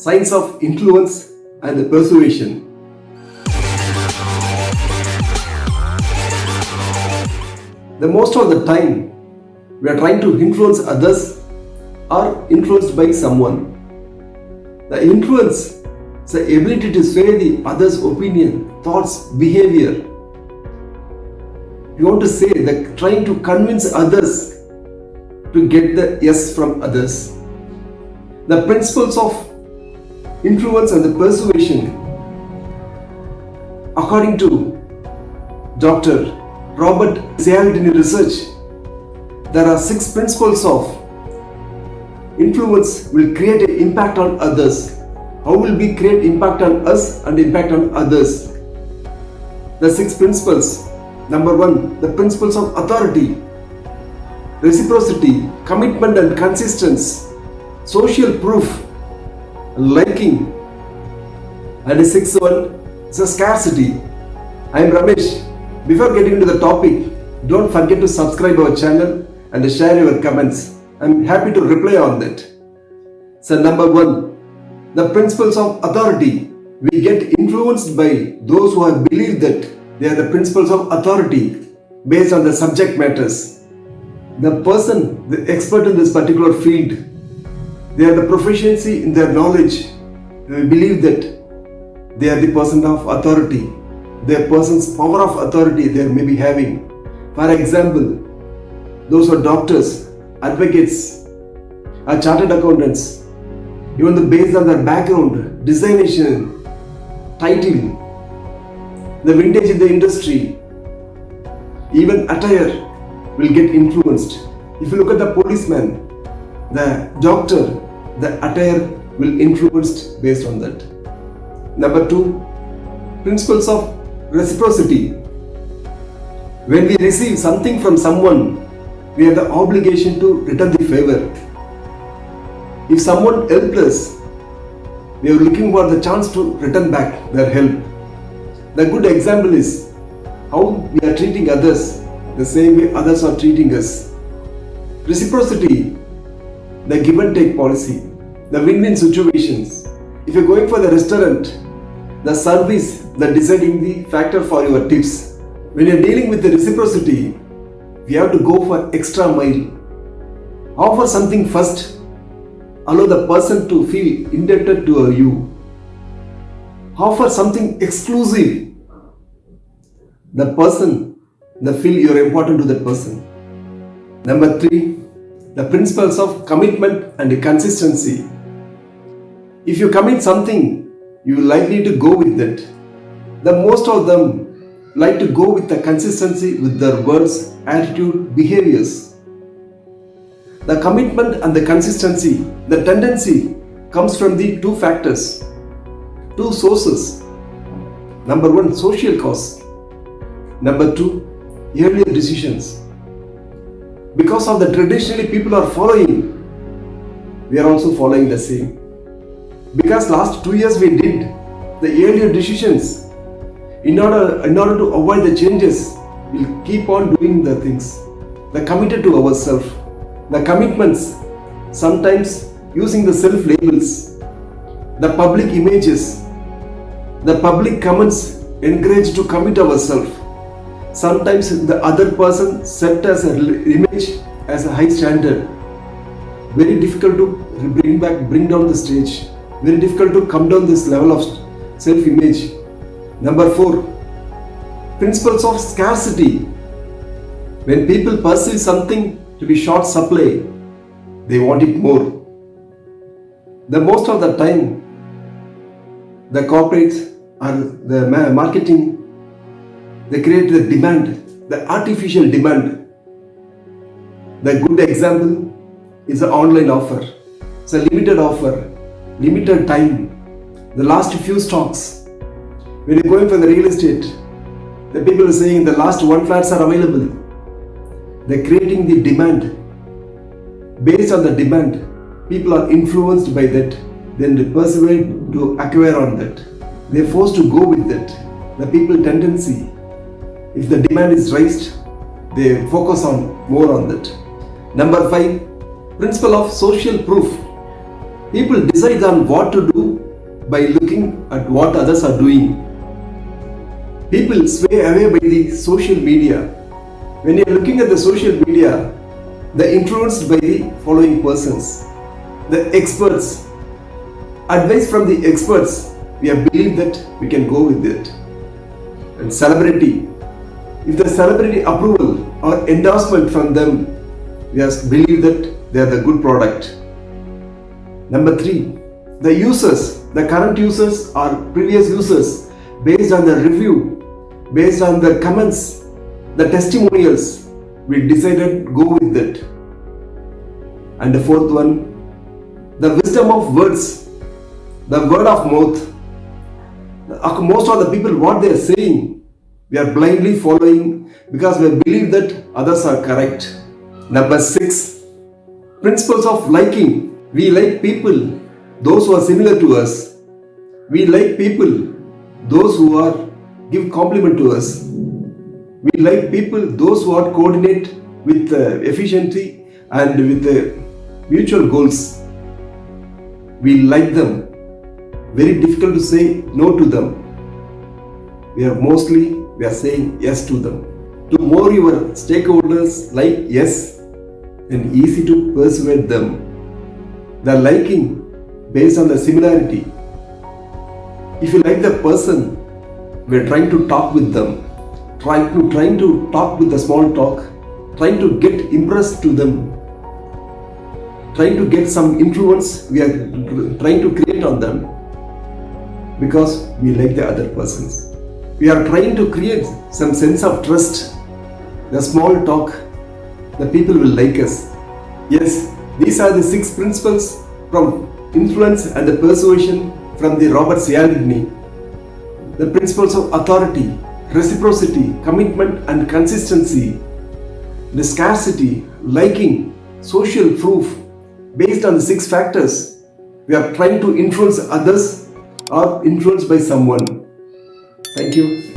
Science of influence and persuasion. The most of the time, we are trying to influence others or influenced by someone. The influence is the ability to sway the other's opinion, thoughts, behavior. You want to say that trying to convince others to get the yes from others. The principles of influence and the persuasion, according to Dr. Robert Cialdini research, there are 6 principles of influence will create an impact on others. How will we create impact on us and impact on others? The 6 principles. Number 1, the principles of authority, reciprocity, commitment and consistency, social proof, liking, and the 6th one is a scarcity. I am Ramesh. Before getting into the topic, don't forget to subscribe our channel and share your comments. I am happy to reply on that. So number 1, the principles of authority. We get influenced by those who have believed that they are the principles of authority based on the subject matters. The person, the expert in this particular field, they are the proficiency in their knowledge. They believe that they are the person of authority. Their person's power of authority they may be having. For example, those who are doctors, advocates, or chartered accountants, even based on their background, designation, title, the vintage in the industry, even attire will get influenced. If you look at the policeman, the doctor, the attire will influence based on that. Number 2, principles of reciprocity. When we receive something from someone, we have the obligation to return the favor. If someone helped us, we are looking for the chance to return back their help. The good example is how we are treating others the same way others are treating us. Reciprocity, the give and take policy, the win-win situations. If you're going for the restaurant, the service, the deciding the factor for your tips. When you're dealing with the reciprocity, we have to go for extra mile. Offer something first. Allow the person to feel indebted to you. Offer something exclusive. The person, the feel you're important to that person. Number 3, the principles of commitment and consistency. If you commit something, you are likely to go with that. The most of them like to go with the consistency with their words, attitude, behaviors. The commitment and the consistency, the tendency comes from the 2 factors, 2 sources. Number 1, social cause. Number 2, earlier decisions. Because of the traditionally people are following, we are also following the same. Because last 2 years we did the earlier decisions, in order to avoid the changes, we'll keep on doing the things. The committed to ourselves, the commitments, sometimes using the self-labels, the public images, the public comments encourage to commit ourselves. Sometimes the other person set as an image as a high standard. Very difficult to bring down the stage. Very difficult to come down this level of self-image. Number 4, principles of scarcity. When people perceive something to be short supply, they want it more. The most of the time, the corporates or the marketing, they create the demand, the artificial demand. The good example is the online offer. It's a limited offer, limited time, the last few stocks. When you're going for the real estate, the people are saying the last 1 flats are available. They're creating the demand. Based on the demand, people are influenced by that. Then they persuade to acquire on that. They're forced to go with that. The people tendency. If the demand is raised, they focus on more on that. Number 5, principle of social proof. People decide on what to do by looking at what others are doing. People sway away by the social media. When you are looking at the social media, they're influenced by the following persons. The experts. Advice from the experts, we have believed that we can go with it. And celebrity. If the celebrity approval or endorsement from them, we have believed that they are the good product. Number 3, the users, the current users or previous users, based on the review, based on the comments, the testimonials, we decided go with it. And the 4th one, the wisdom of words, the word of mouth. Most of the people, what they are saying, we are blindly following because we believe that others are correct. Number 6, principles of liking. We like people, those who are similar to us. We like people, those who are give compliment to us. We like people, those who are coordinate with efficiency and with mutual goals. We like them. Very difficult to say no to them. We are saying yes to them. To more your stakeholders like yes, and easy to persuade them. The liking based on the similarity. If you like the person, we are trying to talk with them, trying to talk with the small talk, trying to get impressed to them, trying to get some influence. We are trying to create on them because we like the other persons. We are trying to create some sense of trust. The small talk, the people will like us. Yes, these are the 6 principles from influence and the persuasion from the Robert Cialdini. The principles of authority, reciprocity, commitment and consistency, the scarcity, liking, social proof. Based on the 6 factors, we are trying to influence others or influenced by someone. Thank you.